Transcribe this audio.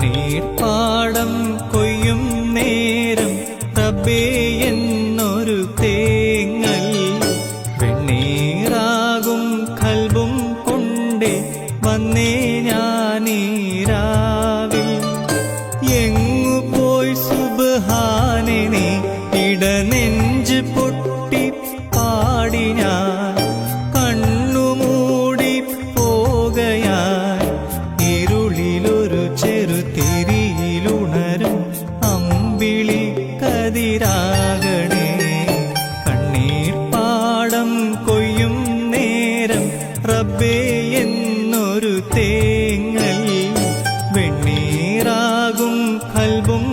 കണ്ണീർപ്പാടം കൊയ്യും നേരം റബ്ബേ എന്നൊരു തേങ്ങൽ വെണ്ണീറാകും കൽബും കൊണ്ടേ വന്നേ ഞാനീരാവിൽ എങ്ങു പോയി സുബ്ഹാനേ നീ ഇടനെഞ്ച് പൊട്ടി പാടി ഞാൻ കണ്ണുമൂടി പോകയായി ഇരുളിലൊരു ചെറുതിരിയിലുണരും അമ്പിളി കതിരാകണേ കണ്ണീർപ്പാടം കൊയ്യും നേരം റബ്ബേ എന്നൊരു തേങ്ങൽ വെണ്ണീറാകും കൽബും